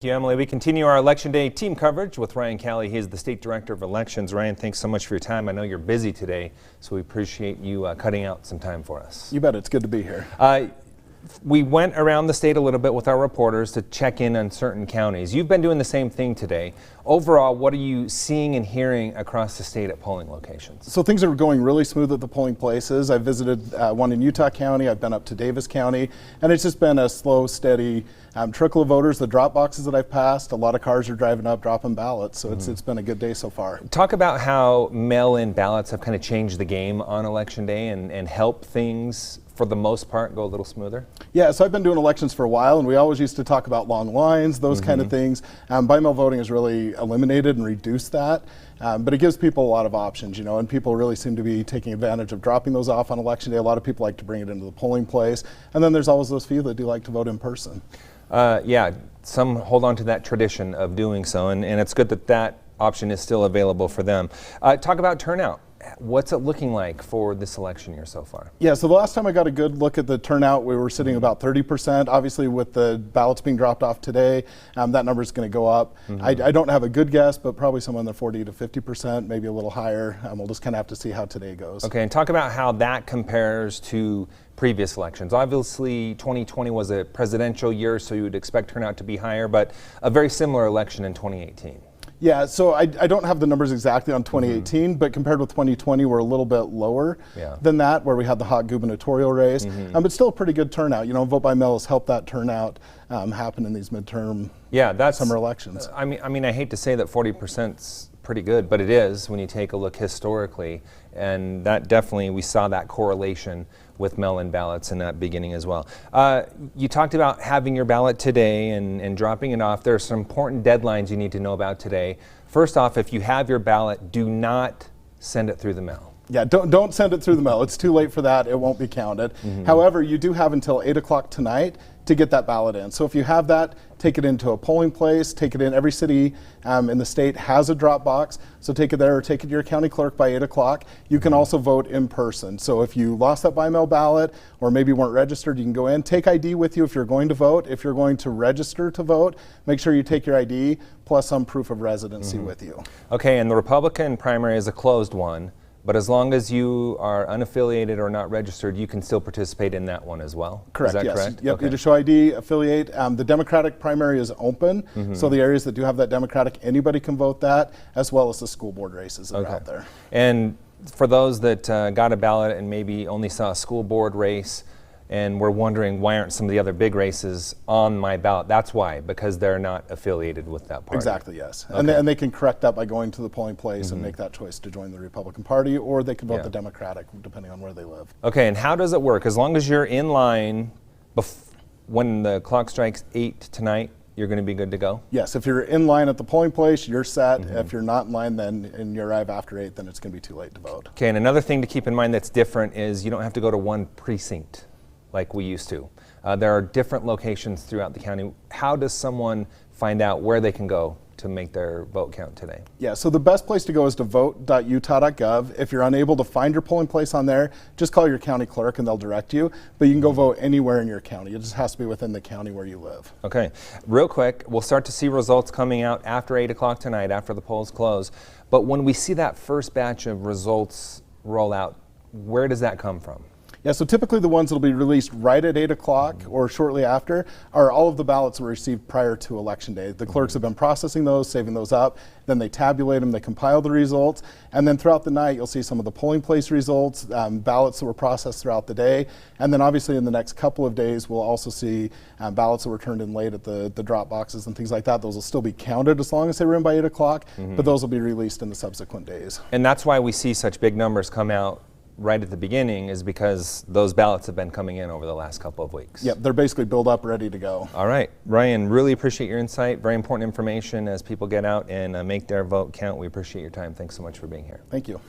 Thank you, Emily. We continue our Election Day team coverage with Ryan Calley. He is the State Director of Elections. Ryan, thanks so much for your time. I know you're busy today, so we appreciate you cutting out some time for us. You bet. It's good to be here. We went around the state a little bit with our reporters to check in on certain counties. You've been doing the same thing today. Overall, what are you seeing and hearing across the state at polling locations? So things are going really smooth at the polling places. I've visited one in Utah County. I've been up to Davis County, and it's just been a slow, steady trickle of voters. The drop boxes that I've passed, a lot of cars are driving up, dropping ballots. So it's been a good day so far. Talk about how mail-in ballots have kind of changed the game on Election Day and help things, for the most part, go a little smoother? Yeah, so I've been doing elections for a while, and we always used to talk about long lines, those kind of things. By-mail voting has really eliminated and reduced that, but it gives people a lot of options, you know, and people really seem to be taking advantage of dropping those off on Election Day. A lot of people like to bring it into the polling place, and then there's always those few that do like to vote in person. Yeah, some hold on to that tradition of doing so, and it's good that that option is still available for them. Talk about turnout. What's it looking like for this election year so far? Yeah, so the last time I got a good look at the turnout, we were sitting about 30%. Obviously, with the ballots being dropped off today, that number is going to go up. I don't have a good guess, but probably somewhere in the 40 to 50%, maybe a little higher. We'll just kind of have to see how today goes. Okay, and talk about how that compares to previous elections. Obviously, 2020 was a presidential year, so you would expect turnout to be higher, but a very similar election in 2018. Yeah, so I don't have the numbers exactly on 2018, but compared with 2020, we're a little bit lower than that, where we had the hot gubernatorial race. But still a pretty good turnout. You know, vote by mail has helped that turnout happen in these midterm summer elections. I mean, I hate to say that 40%'s pretty good, but it is when you take a look historically, and that definitely, we saw that correlation with mail-in ballots in that beginning as well. You talked about having your ballot today and dropping it off. There are some important deadlines you need to know about today. First off, if you have your ballot, do not send it through the mail. Yeah, don't send it through the mail. It's too late for that. It won't be counted. However, you do have until 8 o'clock tonight to get that ballot in. So if you have that, take it into a polling place, take it in. Every city in the state has a drop box, so take it there or take it to your county clerk by 8 o'clock. You can also vote in person. So if you lost that by-mail ballot or maybe weren't registered, you can go in. Take ID with you if you're going to vote. If you're going to register to vote, make sure you take your ID plus some proof of residency with you. Okay, and the Republican primary is a closed one. But as long as you are unaffiliated or not registered, you can still participate in that one as well? Correct, is that yes. correct? Yep, you just show ID, affiliate. The Democratic primary is open, so the areas that do have that Democratic, anybody can vote that, as well as the school board races that are out there. And for those that got a ballot and maybe only saw a school board race, and we're wondering why aren't some of the other big races on my ballot? That's why, because they're not affiliated with that party. Exactly, yes. Okay. And they can correct that by going to the polling place and make that choice to join the Republican Party, or they can vote the Democratic, depending on where they live. Okay, and how does it work? As long as you're in line when the clock strikes 8 tonight, you're going to be good to go? Yes, if you're in line at the polling place, you're set. If you're not in line then and you arrive after 8, then it's going to be too late to vote. Okay, and another thing to keep in mind that's different is you don't have to go to one precinct like we used to. There are different locations throughout the county. How does someone find out where they can go to make their vote count today? Yeah, so the best place to go is to vote.utah.gov. If you're unable to find your polling place on there, just call your county clerk and they'll direct you. But you can go vote anywhere in your county. It just has to be within the county where you live. Okay, real quick, we'll start to see results coming out after 8 o'clock tonight, after the polls close. But when we see that first batch of results roll out, where does that come from? Yeah, so typically the ones that will be released right at 8 o'clock or shortly after are all of the ballots that were received prior to Election Day. The clerks have been processing those, saving those up, then they tabulate them, they compile the results, and then throughout the night you'll see some of the polling place results, ballots that were processed throughout the day, and then obviously in the next couple of days we'll also see ballots that were turned in late at the drop boxes and things like that. Those will still be counted as long as they were in by 8 o'clock, but those will be released in the subsequent days. And that's why we see such big numbers come out right at the beginning, is because those ballots have been coming in over the last couple of weeks. Yep, they're basically built up, ready to go. All right, Ryan, really appreciate your insight. Very important information as people get out and make their vote count. We appreciate your time. Thanks so much for being here. Thank you.